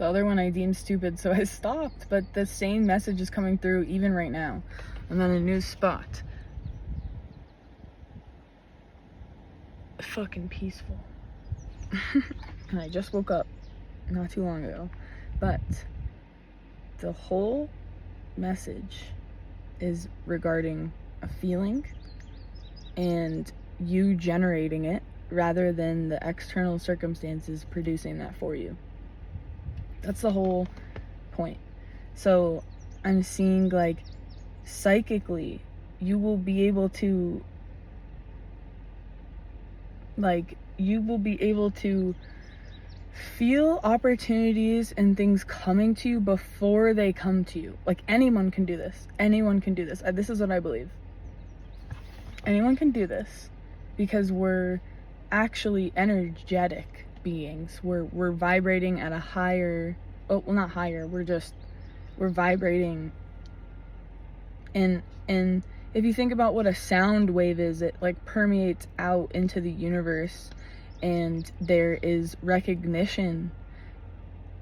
The other one I deemed stupid, so I stopped. But the same message is coming through even right now. I'm at a new spot. Fucking peaceful. And I just woke up not too long ago. But the whole message is regarding a feeling and you generating it rather than the external circumstances producing that for you. That's the whole point. So I'm seeing like psychically you will be able to feel opportunities and things coming to you before they come to you. Like anyone can do this. This is what I believe. Anyone can do this because we're actually energetic beings. We're vibrating at a higher, not higher, we're vibrating. And if you think about what a sound wave is, it like permeates out into the universe, and there is recognition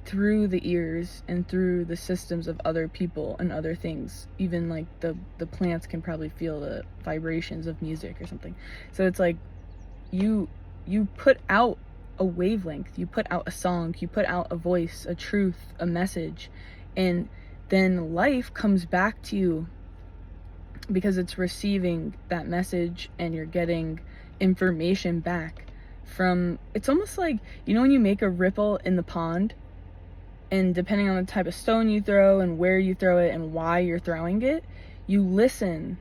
through the ears and through the systems of other people and other things. Even like the plants can probably feel the vibrations of music or something. So it's like you put out a wavelength, you put out a song, you put out a voice, a truth, a message, and then life comes back to you because it's receiving that message and you're getting information back from, it's almost like, you know, when you make a ripple in the pond, and depending on the type of stone you throw and where you throw it and why you're throwing it, you listen.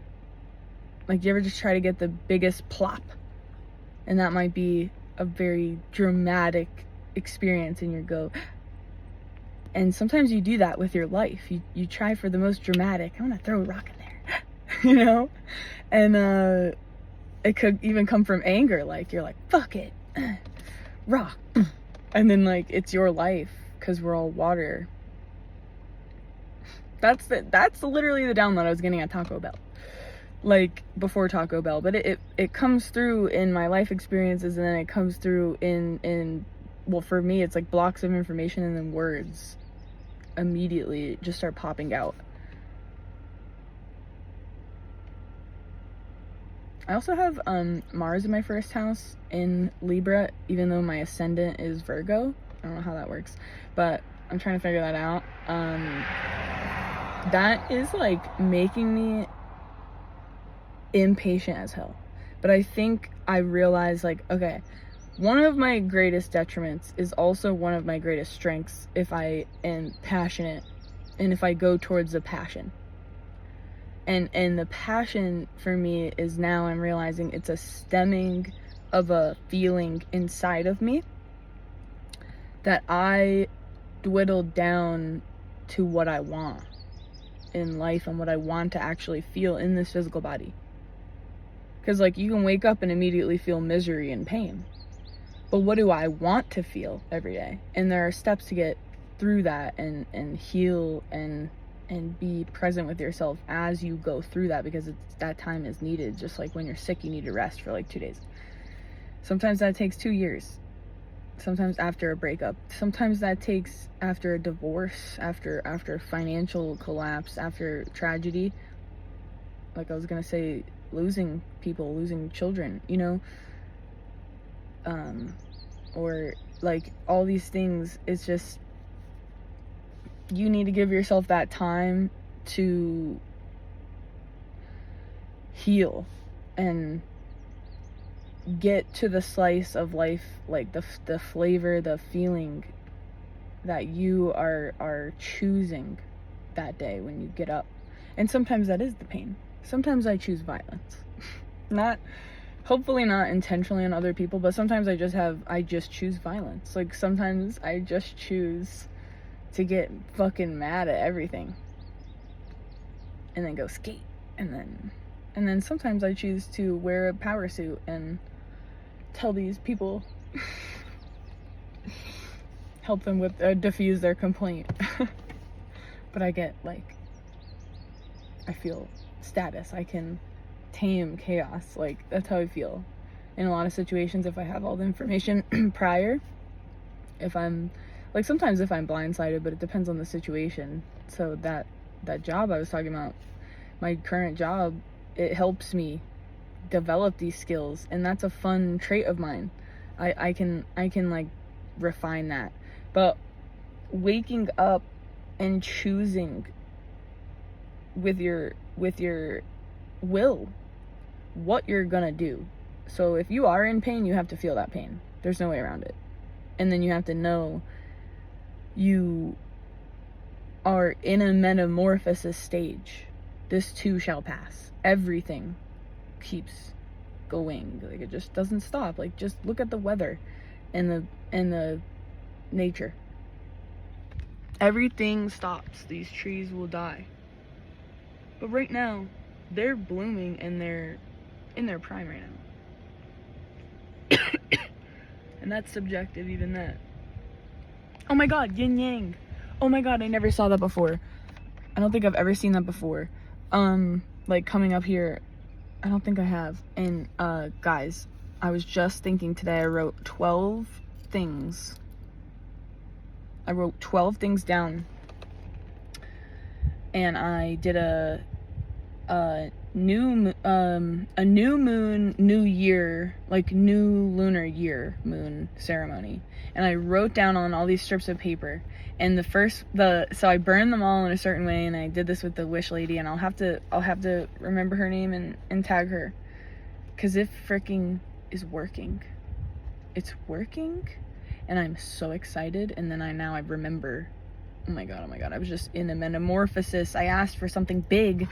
Like, you ever just try to get the biggest plop? And that might be a very dramatic experience, and you go, and sometimes you do that with your life. You try for the most dramatic, I want to throw a rock in there, you know? And it could even come from anger, like you're like, fuck it, rock. And then like it's your life because we're all water. That's literally the download I was getting at Taco Bell. Like before Taco Bell, but it comes through in my life experiences, and then it comes through in well, for me it's like blocks of information, and then words immediately just start popping out. I also have Mars in my first house in Libra, even though my ascendant is Virgo. I don't know how that works, but I'm trying to figure that out. That is like making me impatient as hell. But I think I realized, like, okay, one of my greatest detriments is also one of my greatest strengths if I am passionate and if I go towards the passion. And the passion for me is, now I'm realizing it's a stemming of a feeling inside of me that I dwindled down to what I want in life and what I want to actually feel in this physical body. Because like you can wake up and immediately feel misery and pain, but what do I want to feel every day? And there are steps to get through that and heal and be present with yourself as you go through that, because that time is needed. Just like when you're sick, you need to rest for like 2 days. Sometimes that takes 2 years. Sometimes after a breakup. Sometimes that takes after a divorce, after financial collapse, after tragedy. Like I was gonna say, losing people, losing children, you know? Or like all these things, it's just, you need to give yourself that time to heal and get to the slice of life, like the flavor, the feeling that you are choosing that day when you get up. And sometimes that is the pain. Sometimes I choose violence. Hopefully not intentionally on other people, but sometimes I just choose violence. Like sometimes I just choose to get fucking mad at everything and then go skate, and then sometimes I choose to wear a power suit and tell these people, help them with diffuse their complaint. But I get like, I feel status, I can tame chaos. Like that's how I feel in a lot of situations. If I have all the information prior, if I'm like sometimes if I'm blindsided, but it depends on the situation. So that job I was talking about, my current job, it helps me develop these skills, and that's a fun trait of mine. I can like refine that. But waking up and choosing with your will what you're gonna do. So if you are in pain, you have to feel that pain. There's no way around it. And then you have to know you are in a metamorphosis stage. This too shall pass. Everything keeps going. Like, it just doesn't stop. Like, just look at the weather and the nature. Everything stops. These trees will die. But right now, they're blooming and they're in their prime right now. And that's subjective, even that. Oh my god, yin yang. Oh my god, I never saw that before. I don't think I've ever seen that before. Like coming up here, I don't think I have. And guys, I was just thinking today, I wrote 12 things. I wrote 12 things down. And I did a new moon, new year, like new lunar year moon ceremony. And I wrote down on all these strips of paper. And so I burned them all in a certain way, and I did this with the wish lady, and I'll have to remember her name and tag her. 'Cause it freaking is working. It's working, and I'm so excited. And then I remember, oh my god, I was just in a metamorphosis. I asked for something big.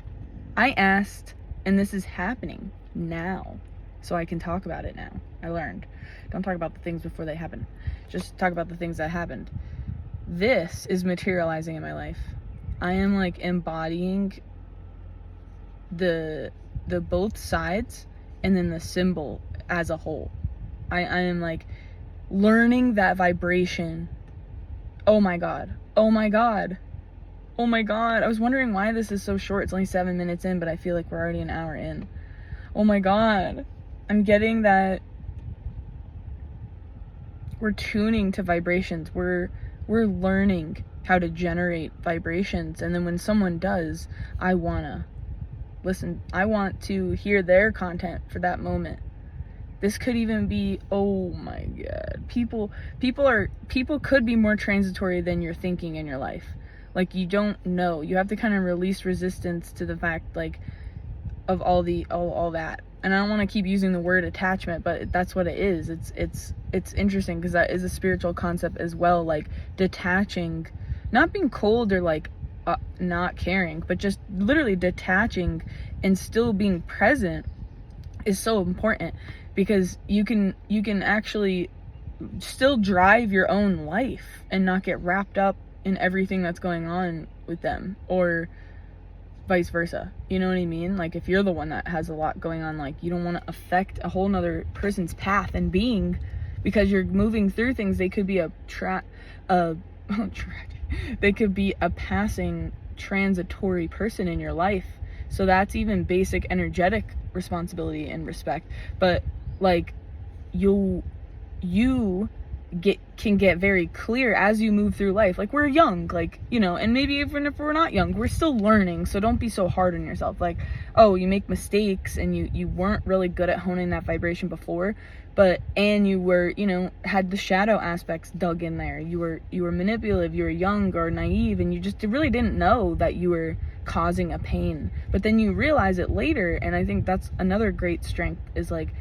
I asked, and this is happening now. So I can talk about it now. I learned. Don't talk about the things before they happen. Just talk about the things that happened. This is materializing in my life. I am like embodying the both sides and then the symbol as a whole. I am like learning that vibration. Oh my god. Oh my god. Oh my god. I was wondering why this is so short. It's only 7 minutes in, but I feel like we're already an hour in. Oh my god. I'm getting that we're tuning to vibrations. We're learning how to generate vibrations. And then when someone does, I wanna listen. I want to hear their content for that moment. This could even be, oh my god. People could be more transitory than you're thinking in your life. Like, you don't know. You have to kind of release resistance to the fact, like, of all that. And I don't want to keep using the word attachment, but that's what it is. It's interesting because that is a spiritual concept as well. Like, detaching, not being cold or like not caring, but just literally detaching and still being present is so important, because you can actually still drive your own life and not get wrapped up in everything that's going on with them, or vice versa. You know what I mean? Like, if you're the one that has a lot going on, like, you don't want to affect a whole nother person's path and being, because you're moving through things. They could be they could be a passing transitory person in your life. So that's even basic energetic responsibility and respect. But like, you can get very clear as you move through life. Like, we're young, like, you know, and maybe even if we're not young, we're still learning. So don't be so hard on yourself. Like, oh, you make mistakes and you weren't really good at honing that vibration before, and you were, you know, had the shadow aspects dug in there. You were manipulative, you were young or naive, and you just really didn't know that you were causing a pain. But then you realize it later, and I think that's another great strength, is like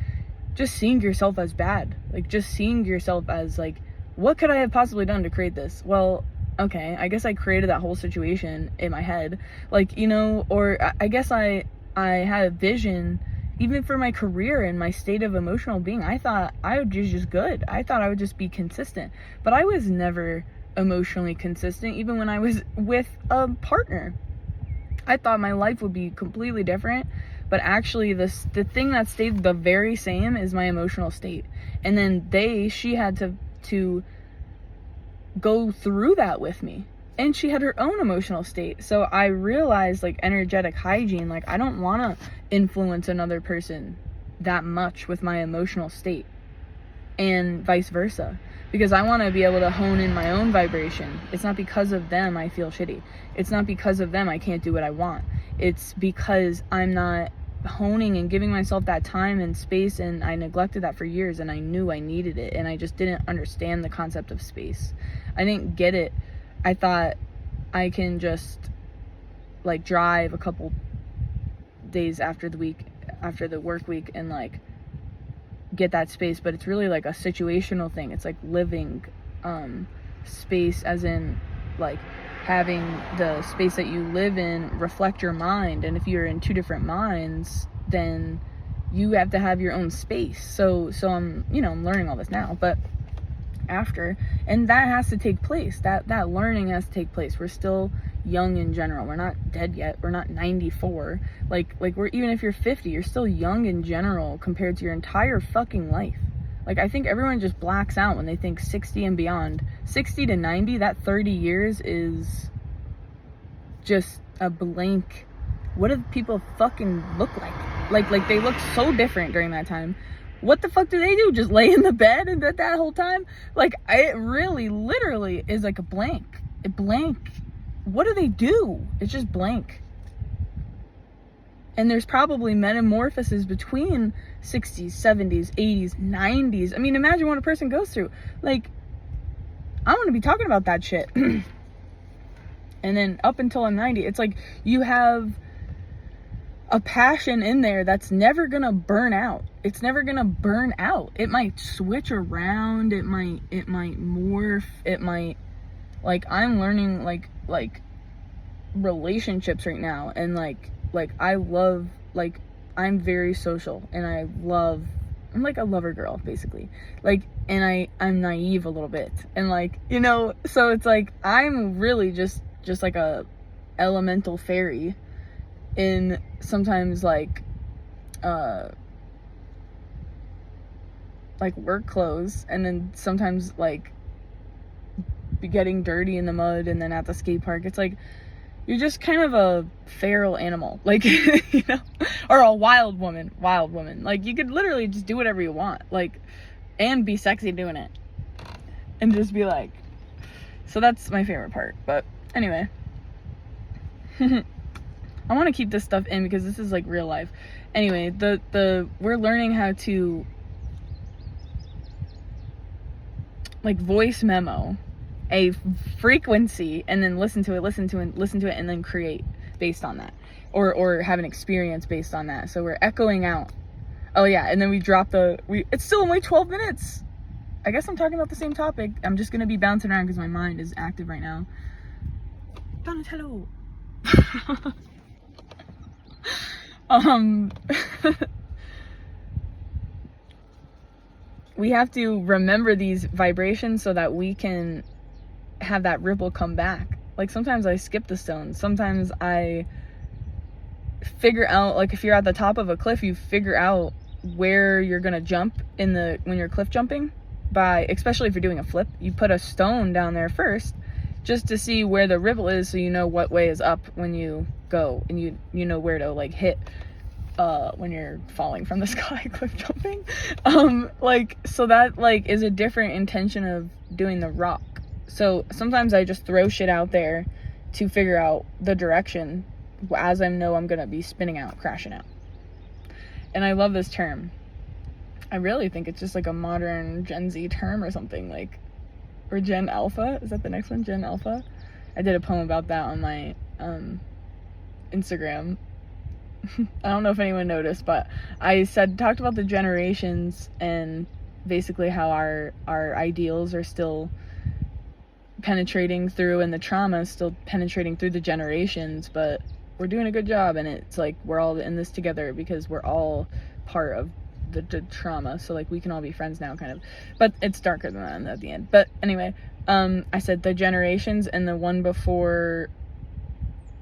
just seeing yourself as bad. Like, just seeing yourself as like, what could I have possibly done to create this? Well, okay, I guess I created that whole situation in my head. Like, you know, or I guess I had a vision, even for my career and my state of emotional being. I thought I would just good. I thought I would just be consistent. But I was never emotionally consistent, even when I was with a partner. I thought my life would be completely different. But actually, the thing that stayed the very same is my emotional state. And then she had to go through that with me, and she had her own emotional state. So I realized, like, energetic hygiene, like, I don't want to influence another person that much with my emotional state, and vice versa, because I want to be able to hone in my own vibration. It's not because of them I feel shitty. It's not because of them I can't do what I want. It's because I'm not honing and giving myself that time and space, and I neglected that for years, and I knew I needed it, and I just didn't understand the concept of space. I didn't get it. I thought I can just like drive a couple days after the work week and like get that space, but it's really like a situational thing. It's like living space, as in like having the space that you live in reflect your mind. And if you're in two different minds, then you have to have your own space. So I'm learning all this now, but after, and that has to take place. That learning has to take place. We're still young in general. We're not dead yet. We're not 94. Like we're, even if you're 50, you're still young in general compared to your entire fucking life. Like, I think everyone just blacks out when they think 60 and beyond. 60 to 90, that 30 years is just a blank. What do people fucking look like? Like they look so different during that time. What the fuck do they do? Just lay in the bed and that whole time? Like, it really, literally is like a blank. A blank. What do they do? It's just blank. And there's probably metamorphoses between 60s, 70s, 80s, 90s. I mean, imagine what a person goes through. Like, I want to be talking about that shit. And then up until I'm 90, it's like you have a passion in there that's never gonna burn out. It's never gonna burn out. It might switch around. It might morph. It might, like, I'm learning like relationships right now, and like I love, like, I'm very social, and I'm like a lover girl, basically. Like, and I'm naive a little bit, and like, so it's like I'm really just like a elemental fairy in sometimes like work clothes, and then sometimes like be getting dirty in the mud, and then at the skate park. It's like you're just kind of a feral animal, like, or a wild woman. Like, you could literally just do whatever you want, like, and be sexy doing it, and just be like, so that's my favorite part. But anyway, I want to keep this stuff in because this is like real life. Anyway, we're learning how to like voice memo a frequency, and then listen to it, and then create based on that, or have an experience based on that. So we're echoing out. Oh yeah, and then we drop it's still only 12 minutes. I guess I'm talking about the same topic. I'm just gonna be bouncing around because my mind is active right now. Donatello. We have to remember these vibrations so that we can have that ripple come back. Like, sometimes I skip the stones. Sometimes I figure out, like, if you're at the top of a cliff, you figure out where you're gonna jump when you're cliff jumping, especially if you're doing a flip. You put a stone down there first just to see where the ripple is, so you know what way is up when you go, and you know where to like hit when you're falling from the sky cliff jumping. So that like is a different intention of doing the rock. So sometimes I just throw shit out there to figure out the direction as I know I'm gonna be spinning out, crashing out. And I love this term. I really think it's just like a modern Gen Z term or something, like, or Gen Alpha. Is that the next one? Gen Alpha? I did a poem about that on my Instagram. I don't know if anyone noticed, but I talked about the generations and basically how our ideals are still penetrating through, and the trauma is still penetrating through the generations, but we're doing a good job, and it's like we're all in this together because we're all part of the trauma. So like we can all be friends now, kind of, but it's darker than that at the end. But anyway, I said the generations, and the one before,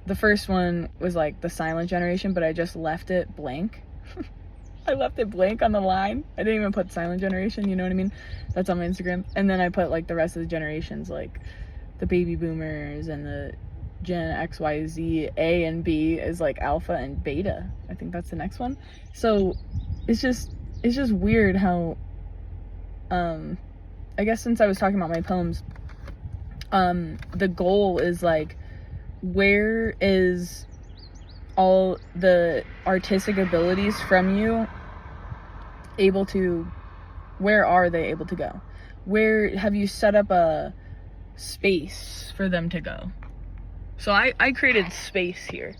the first one was like the silent generation, but I just left it blank. I left it blank on the line. I didn't even put silent generation, you know what I mean? That's on my Instagram. And then I put like the rest of the generations, like the baby boomers and the Gen X, Y, Z, A and B is like alpha and beta. I think that's the next one. So it's just weird how I guess since I was talking about my poems, the goal is like, where is all the artistic abilities from you able to, where are they able to go? Where have you set up a space for them to go? So I created space here.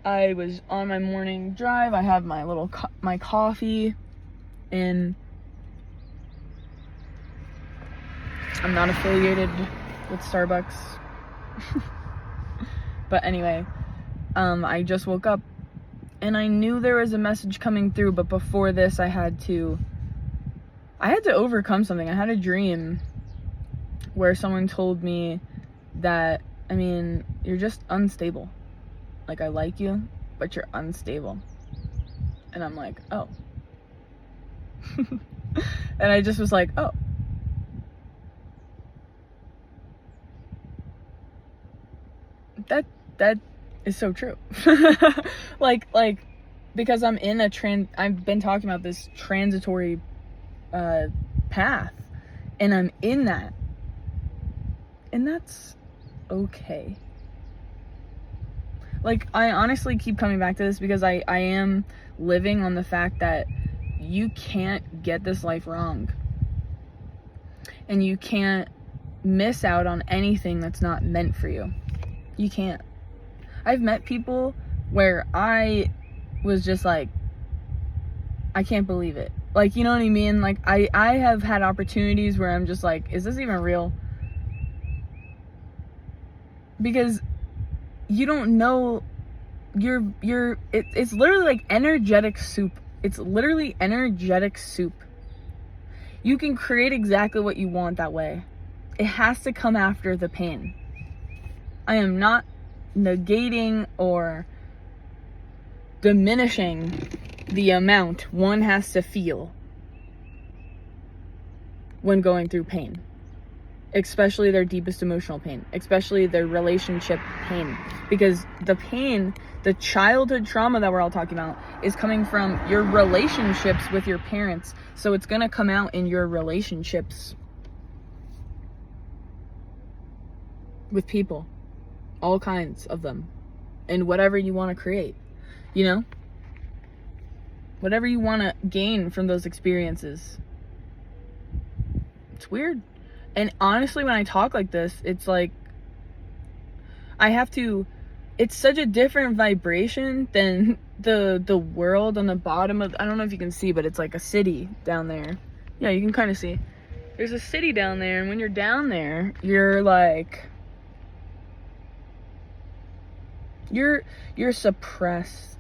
I was on my morning drive. I have my little my coffee, and I'm not affiliated with Starbucks. But anyway, I just woke up and I knew there was a message coming through, but before this I had to overcome something. I had a dream where someone told me that, I mean, you're just unstable. Like, I like you, but you're unstable. And I'm like, oh. And I just was like, oh. That is so true. like because I'm in I've been talking about this transitory path, and I'm in that, and that's okay. Like, I honestly keep coming back to this because I am living on the fact that you can't get this life wrong, and you can't miss out on anything that's not meant for you. You can't. I've met people where I was just like, I can't believe it. Like, you know what I mean? Like, I have had opportunities where I'm just like, is this even real? Because you don't know, it's literally like energetic soup. It's literally energetic soup. You can create exactly what you want that way. It has to come after the pain. I am not negating or diminishing the amount one has to feel when going through pain, especially their deepest emotional pain, especially their relationship pain, because the pain, the childhood trauma that we're all talking about, is coming from your relationships with your parents. So it's gonna come out in your relationships with people, all kinds of them, and whatever you want to create, you know, whatever you want to gain from those experiences. It's weird. And honestly, when I talk like this, it's like it's such a different vibration than the world on the bottom of, I don't know if you can see, but it's like a city down there. Yeah, you can kind of see. There's a city down there, and when you're down there, you're like, you're suppressed.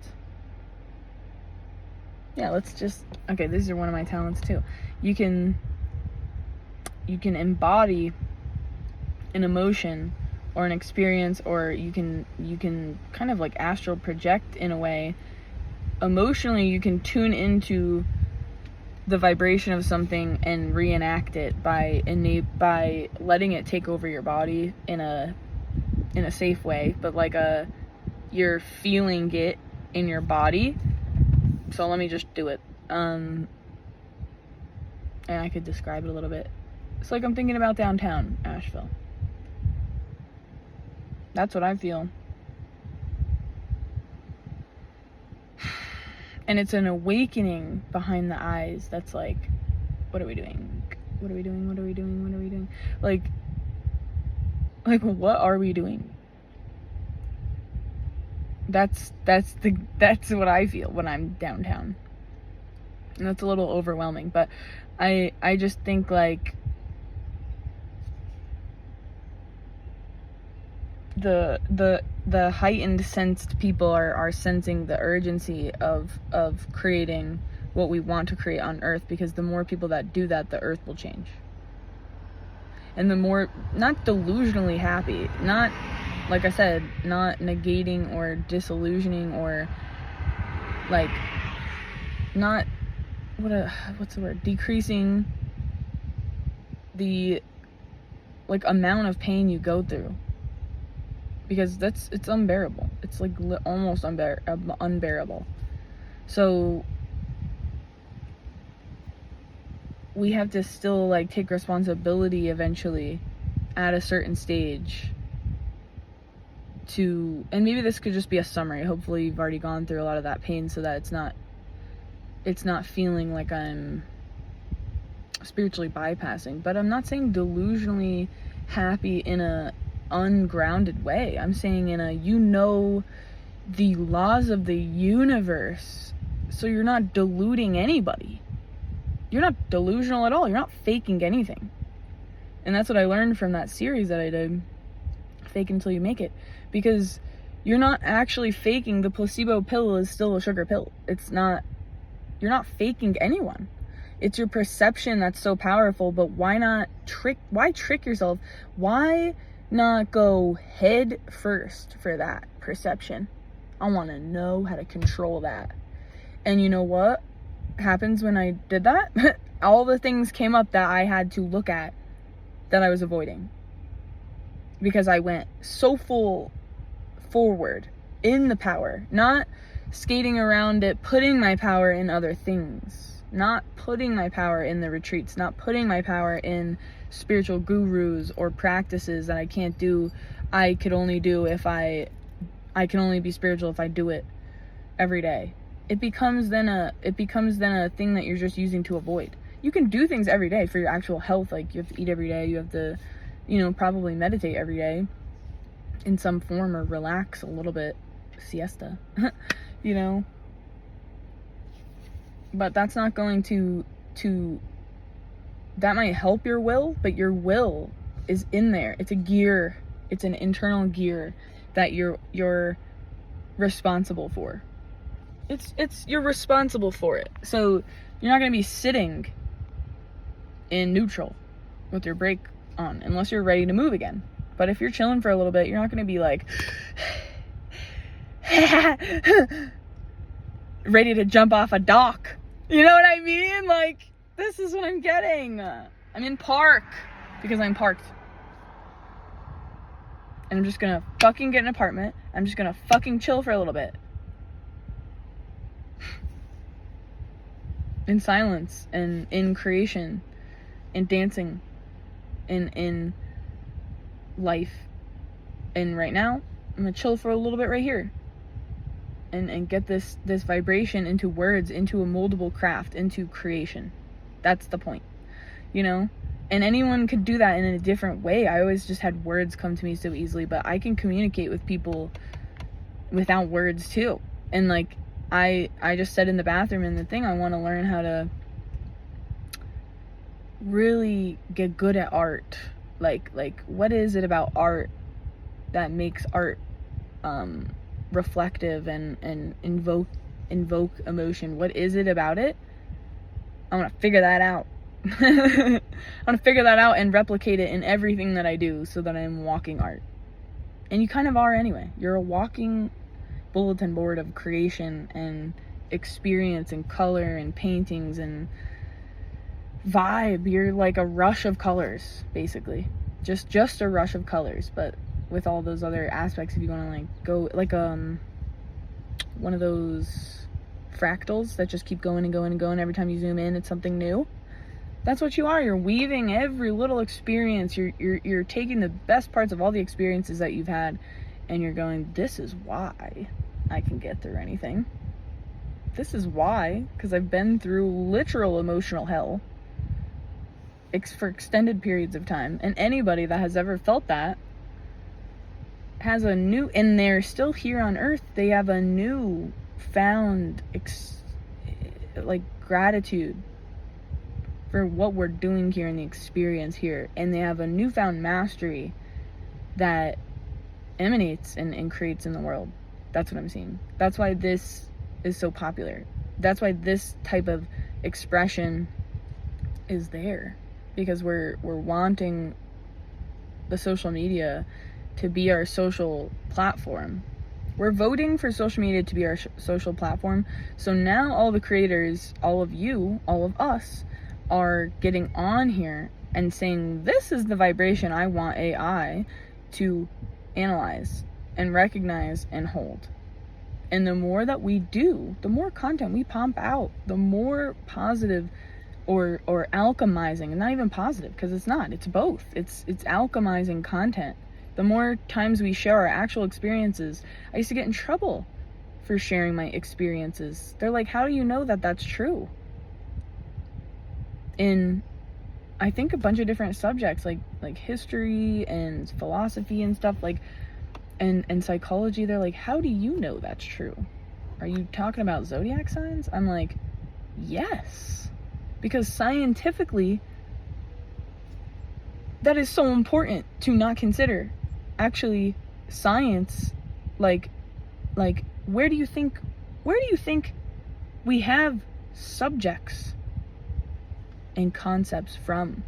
Yeah, okay, these are one of my talents too. You can embody an emotion or an experience, or you can kind of like astral project in a way. Emotionally, you can tune into the vibration of something and reenact it by letting it take over your body in a safe way, but like you're feeling it in your body. So let me just do it. And I could describe it a little bit. It's like I'm thinking about downtown Asheville. That's what I feel. And it's an awakening behind the eyes that's like, what are we doing? What are we doing? What are we doing? What are we doing? Like what are we doing? That's what I feel when I'm downtown. And that's a little overwhelming, but I just think like the heightened sensed people are sensing the urgency of creating what we want to create on Earth, because the more people that do that, the Earth will change. And the more, not delusionally happy, not, like I said, not negating or disillusioning or like not what's the word, decreasing the like amount of pain you go through, because it's unbearable. It's like almost unbearable. So we have to still like take responsibility eventually at a certain stage to, and maybe this could just be a summary. Hopefully you've already gone through a lot of that pain so that it's not feeling like I'm spiritually bypassing. But I'm not saying delusionally happy in a ungrounded way. I'm saying in a, the laws of the universe, so you're not deluding anybody. You're not delusional at all. You're not faking anything. And that's what I learned from that series that I did, Fake Until You Make It. Because you're not actually faking. The placebo pill is still a sugar pill. You're not faking anyone. It's your perception that's so powerful, but why trick yourself? Why not go head first for that perception? I want to know how to control that. And you know what happens when I did that? All the things came up that I had to look at that I was avoiding. Because I went so full forward in the power, not skating around it, putting my power in other things, not putting my power in the retreats, not putting my power in spiritual gurus or practices that I can't do. I could only do if I can only be spiritual if I do it every day. It becomes then a thing that you're just using to avoid. You can do things every day for your actual health, like you have to eat every day, you have to, probably meditate every day in some form, or relax a little bit, siesta, but that's not going to that might help your will, but your will is in there. It's a gear. It's an internal gear that you're responsible for. You're responsible for it. So you're not going to be sitting in neutral with your brake on unless you're ready to move again. But if you're chilling for a little bit, you're not going to be like ready to jump off a dock. You know what I mean? Like, this is what I'm getting. I'm in park because I'm parked. And I'm just going to fucking get an apartment. I'm just going to fucking chill for a little bit. In silence and in creation, in dancing, in life. And right now, I'm gonna chill for a little bit right here. And get this vibration into words, into a moldable craft, into creation. That's the point. And anyone could do that in a different way. I always just had words come to me so easily, but I can communicate with people without words too. And like, I just said in the bathroom in the thing, I want to learn how to really get good at art. Like what is it about art that makes art reflective and invoke emotion? What is it about it? I want to figure that out. I want to figure that out and replicate it in everything that I do so that I'm walking art. And you kind of are anyway. You're a walking bulletin board of creation and experience and color and paintings and vibe. You're like a rush of colors, basically. Just a rush of colors, but with all those other aspects. If you want to like go like one of those fractals that just keep going and going and going. Every time you zoom in, it's something new. That's what you are. You're weaving every little experience. You're taking the best parts of all the experiences that you've had, and you're going, this is why I can get through anything. This is why, because I've been through literal emotional hell for extended periods of time. And anybody that has ever felt that has a new, and they're still here on earth, they have a new found gratitude for what we're doing here in the experience here. And they have a newfound mastery that emanates and creates in the world. That's what I'm seeing. That's why this is so popular. That's why this type of expression is there, because we're wanting the social media to be our social platform. We're voting for social media to be our social platform. So now all the creators, all of you, all of us are getting on here and saying, this is the vibration I want AI to analyze and recognize and hold. And the more that we do, the more content we pump out, the more positive or alchemizing, and not even positive, because it's not, it's both. It's alchemizing content. The more times we share our actual experiences, I used to get in trouble for sharing my experiences. They're like, how do you know that that's true? In, I think, a bunch of different subjects, like history and philosophy and stuff, like, and psychology, they're like, how do you know that's true? Are you talking about zodiac signs? I'm like, yes. Because scientifically, that is so important to not consider. Actually, science, like, where do you think we have subjects and concepts from?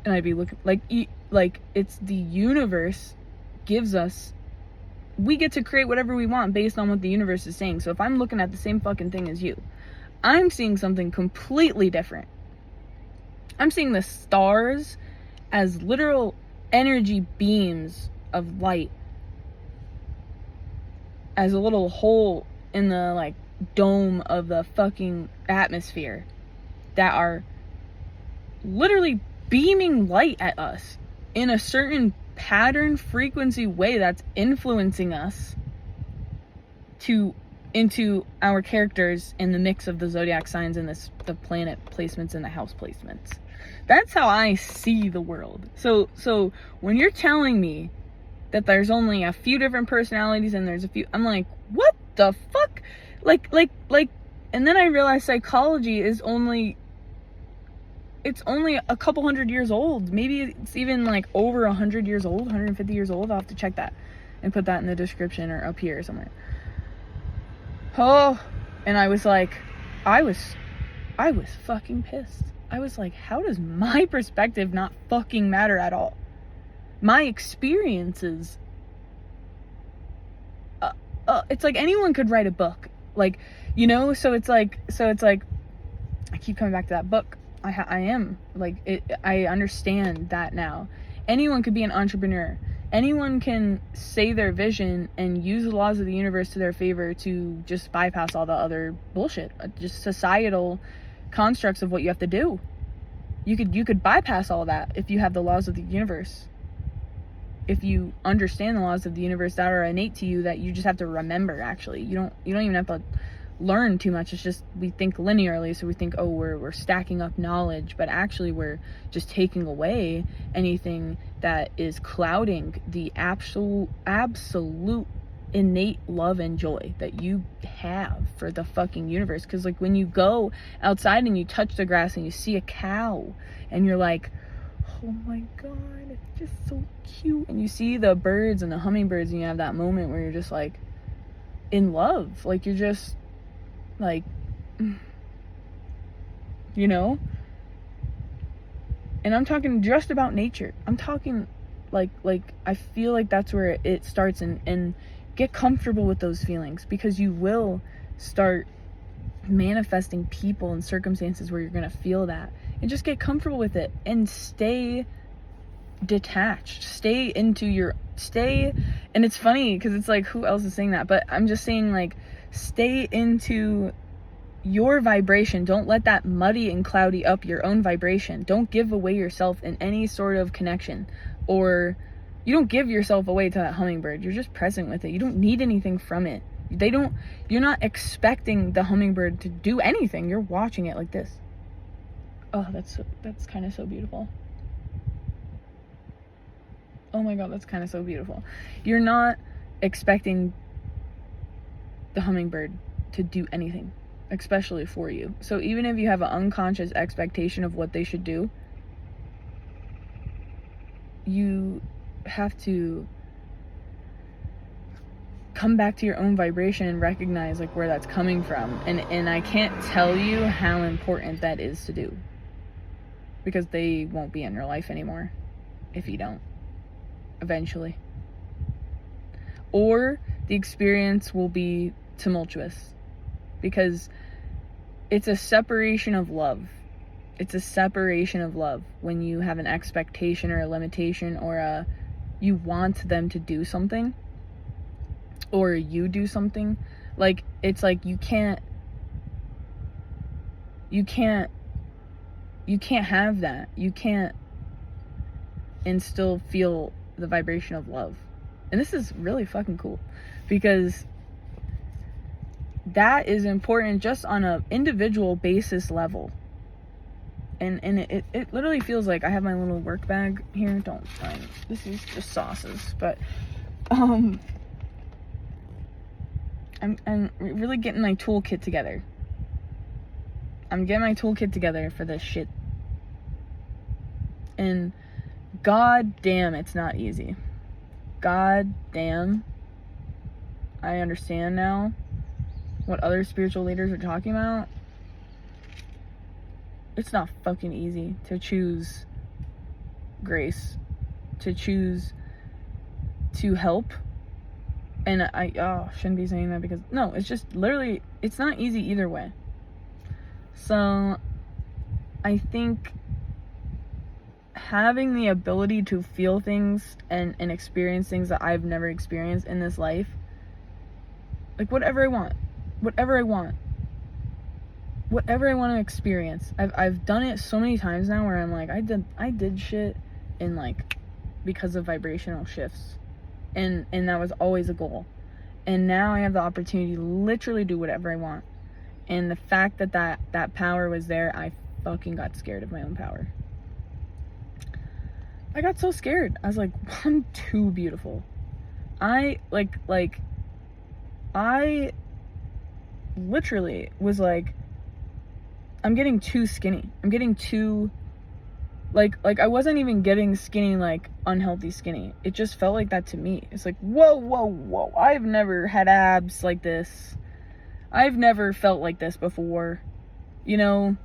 And I'd be looking, like it's the universe gives us, we get to create whatever we want based on what the universe is saying. So if I'm looking at the same fucking thing as you, I'm seeing something completely different. I'm seeing the stars as literal energy beams of light, as a little hole in the, like, dome of the fucking atmosphere that are literally beaming light at us in a certain pattern, frequency way that's influencing us into our characters in the mix of the zodiac signs and the planet placements and the house placements. That's how I see the world. So when you're telling me that there's only a few different personalities and there's a few, I'm like, what the fuck? Like, and then I realized psychology is only a couple hundred years old. Maybe it's even like over 100 years old, 150 years old. I'll have to check that and put that in the description or up here or somewhere. Oh, and I was like, I was fucking pissed. I was like, how does my perspective not fucking matter at all? My experiences, it's like anyone could write a book, like, you know, so it's like, I keep coming back to that book. I am like it. I understand that now. Anyone could be an entrepreneur. Anyone can say their vision and use the laws of the universe to their favor to just bypass all the other bullshit, just societal constructs of what you have to do. You could bypass all that if you have the laws of the universe. If you understand the laws of the universe that are innate to you, that you just have to remember. Actually, you don't even have to learn too much. It's just, we think linearly, so we think, oh, we're stacking up knowledge, but actually we're just taking away anything that is clouding the absolute innate love and joy that you have for the fucking universe. Because, like, when you go outside and you touch the grass and you see a cow and you're like, oh my god, it's just so cute, and you see the birds and the hummingbirds and you have that moment where you're just like in love, like you're just like, you know. And I'm talking just about nature. I'm talking like I feel like that's where it starts. And get comfortable with those feelings, because you will start manifesting people and circumstances where you're gonna feel that. And just get comfortable with it and stay detached, and it's funny because it's like, who else is saying that? But I'm just saying, like, stay into your vibration. Don't let that muddy and cloudy up your own vibration. Don't give away yourself in any sort of connection, or you don't give yourself away to that hummingbird. You're just present with it. You don't need anything from it. You're not expecting the hummingbird to do anything. You're watching it like this. Oh, that's kind of so beautiful. Oh my god, that's kind of so beautiful. You're not expecting the hummingbird to do anything, especially for you. So even if you have an unconscious expectation of what they should do, you have to come back to your own vibration and recognize, like, where that's coming from. And I can't tell you how important that is to do, because they won't be in your life anymore if you don't, eventually. Or the experience will be tumultuous, because it's a separation of love. It's a separation of love when you have an expectation or a limitation, or you want them to do something, or you do something. Like, it's like you can't You can't have that. You can't and still feel the vibration of love. And this is really fucking cool, because that is important just on an individual basis level. And it literally feels like I have my little work bag here. Don't mind. This is just sauces. But I'm really getting my toolkit together. I'm getting my toolkit together for this shit. And god damn, it's not easy. God damn. I understand now what other spiritual leaders are talking about. It's not fucking easy to choose grace, to choose to help. And I shouldn't be saying that, because no, it's just literally, it's not easy either way. So I think having the ability to feel things and experience things that I've never experienced in this life, like whatever I want to experience. I've done it so many times now where I'm like, I did shit in like, because of vibrational shifts, and that was always a goal. And now I have the opportunity to literally do whatever I want. And the fact that power was there, I fucking got scared of my own power. I got so scared. I was like, I'm too beautiful. I literally was like, I'm getting too skinny. I'm getting too, like I wasn't even getting skinny, like unhealthy skinny. It just felt like that to me. It's like, whoa. I've never had abs like this. I've never felt like this before. You know,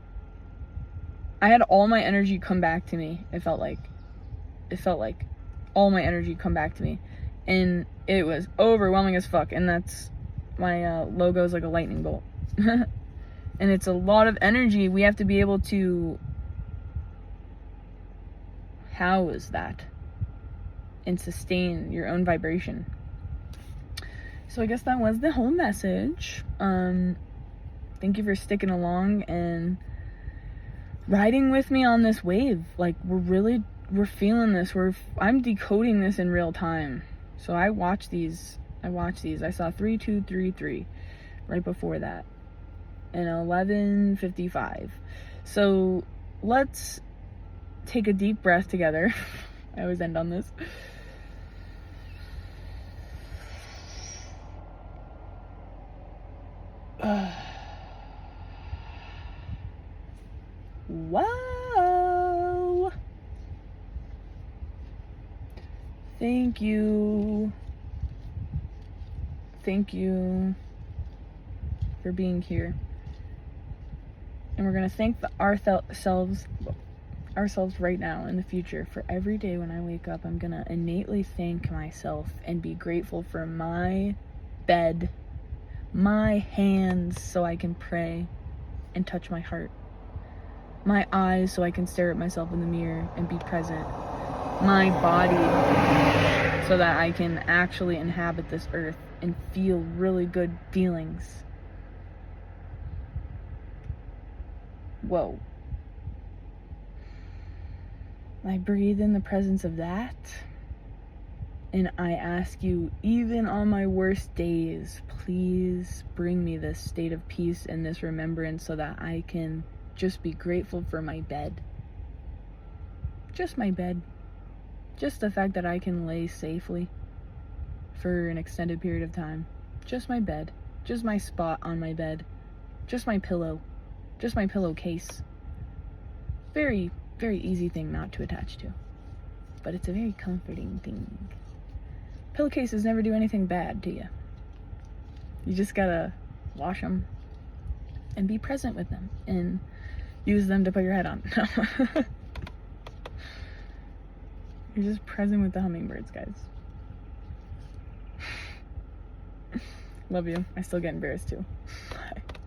I had all my energy come back to me. It felt like all my energy come back to me. And it was overwhelming as fuck. And that's, my logo is like a lightning bolt. And it's a lot of energy. We have to be able to house that and sustain your own vibration. So I guess that was the whole message. Thank you for sticking along and riding with me on this wave. Like, we're feeling this. I'm decoding this in real time. So I watch these. I saw 3233 right before that, and 11:55. So let's take a deep breath together. I always end on this. Wow. Thank you for being here. And we're going to thank ourselves right now in the future. For every day when I wake up, I'm going to innately thank myself and be grateful for my bed, my hands so I can pray and touch my heart, my eyes so I can stare at myself in the mirror and be present, my body so that I can actually inhabit this earth and feel really good feelings. Whoa. I breathe in the presence of that. And I ask you, even on my worst days, please bring me this state of peace and this remembrance so that I can just be grateful for my bed. Just my bed. Just the fact that I can lay safely for an extended period of time. Just my bed. Just my spot on my bed. Just my pillow. Just my pillowcase. Very, very easy thing not to attach to. But it's a very comforting thing. Pillowcases never do anything bad to you. You just gotta wash them and be present with them and use them to put your head on. You're just present with the hummingbirds, guys. Love you. I still get embarrassed too.